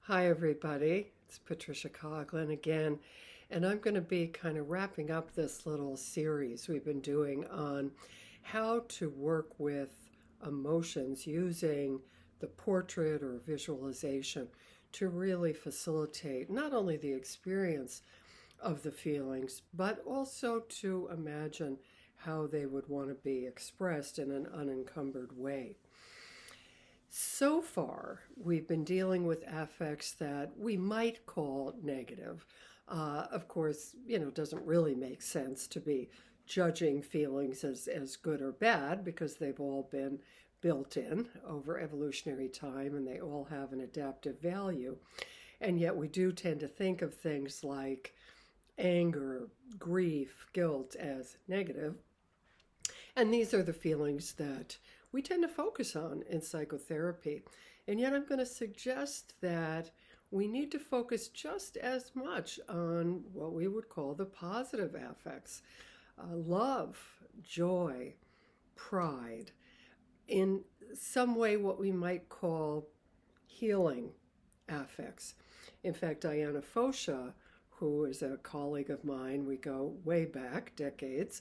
Hi, everybody. It's Patricia Coughlin again, and I'm going to be kind of wrapping up this little series we've been doing on how to work with emotions using the portrait or visualization to really facilitate not only the experience of the feelings, but also to imagine how they would want to be expressed in an unencumbered way. So far, we've been dealing with affects that we might call negative. Of course, it doesn't really make sense to be judging feelings as good or bad because they've all been built in over evolutionary time and they all have an adaptive value. And yet we do tend to think of things like anger, grief, guilt as negative. And these are the feelings that we tend to focus on in psychotherapy. And yet, I'm going to suggest that we need to focus just as much on what we would call the positive affects: love, joy, pride, in some way, what we might call healing affects. In fact, Diana Fosha, who is a colleague of mine, we go way back decades.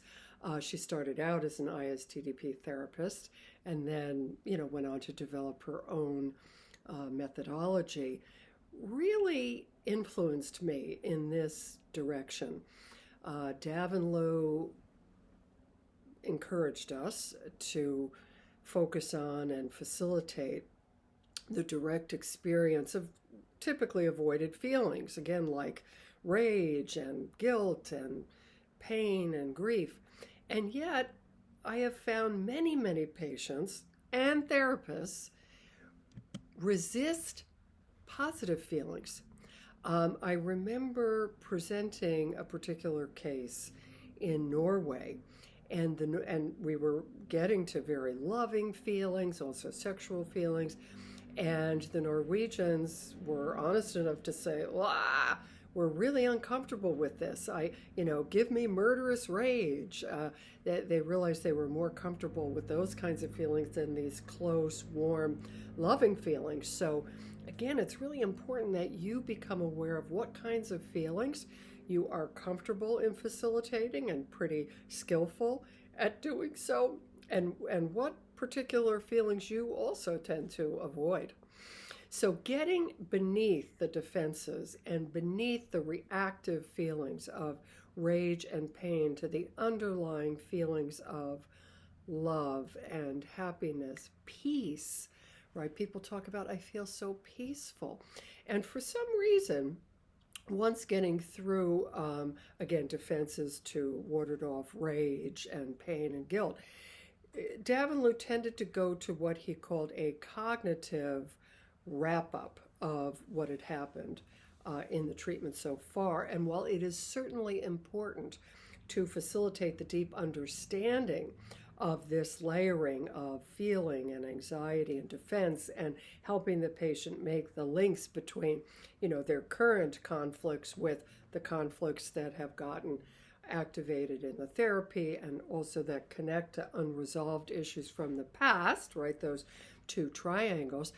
She started out as an ISTDP therapist and then, went on to develop her own methodology, really influenced me in this direction. Davenlo encouraged us to focus on and facilitate the direct experience of typically avoided feelings, again, like rage and guilt and pain and grief. And yet, I have found many, many patients and therapists resist positive feelings. I remember presenting a particular case in Norway, and we were getting to very loving feelings, also sexual feelings, and the Norwegians were honest enough to say, we're really uncomfortable with this. Give me murderous rage. They realized they were more comfortable with those kinds of feelings than these close, warm, loving feelings. So again, it's really important that you become aware of what kinds of feelings you are comfortable in facilitating and pretty skillful at doing so, and what particular feelings you also tend to avoid. So getting beneath the defenses and beneath the reactive feelings of rage and pain to the underlying feelings of love and happiness, peace, right? People talk about, I feel so peaceful. And for some reason, once getting through, again, defenses to warded off rage and pain and guilt, Davenlo tended to go to what he called a cognitive wrap up of what had happened in the treatment so far. And while it is certainly important to facilitate the deep understanding of this layering of feeling and anxiety and defense and helping the patient make the links between, their current conflicts with the conflicts that have gotten activated in the therapy and also that connect to unresolved issues from the past, right? Those two triangles.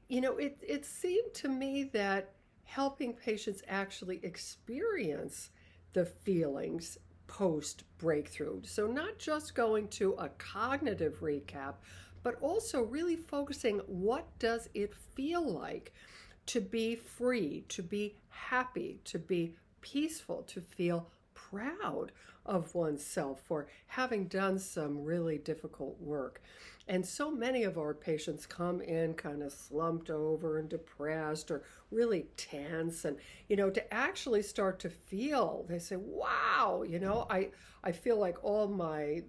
It seemed to me that helping patients actually experience the feelings post breakthrough. So not just going to a cognitive recap, but also really focusing, what does it feel like to be free, to be happy, to be peaceful, to feel proud of oneself for having done some really difficult work. And so many of our patients come in kind of slumped over and depressed or really tense. And, to actually start to feel, they say, wow, I feel like all my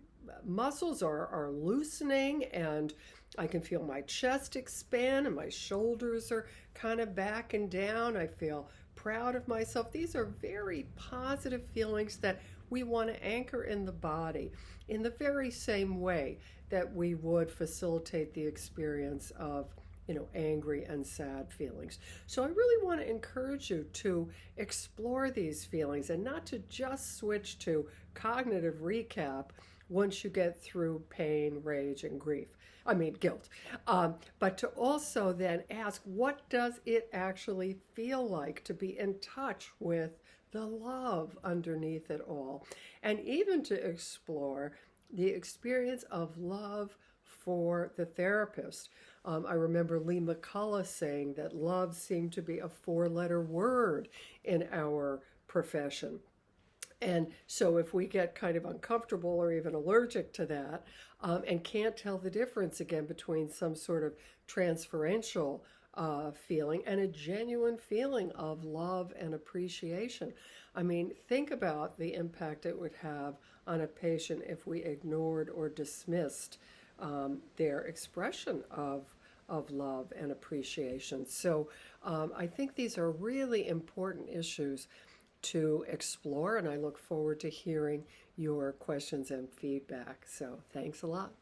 muscles are loosening and I can feel my chest expand and my shoulders are kind of backing down. I feel proud of myself. These are very positive feelings that we want to anchor in the body in the very same way that we would facilitate the experience of, angry and sad feelings. So I really want to encourage you to explore these feelings and not to just switch to cognitive recap once you get through pain, rage, and grief. I mean, guilt. But to also then ask, what does it actually feel like to be in touch with the love underneath it all? And even to explore the experience of love for the therapist. I remember Lee McCullough saying that love seemed to be a four-letter word in our profession. And so, if we get kind of uncomfortable or even allergic to that, and can't tell the difference again between some sort of transferential feeling and a genuine feeling of love and appreciation. I mean, think about the impact it would have on a patient if we ignored or dismissed their expression of love and appreciation. So I think these are really important issues to explore, and I look forward to hearing your questions and feedback. So thanks a lot.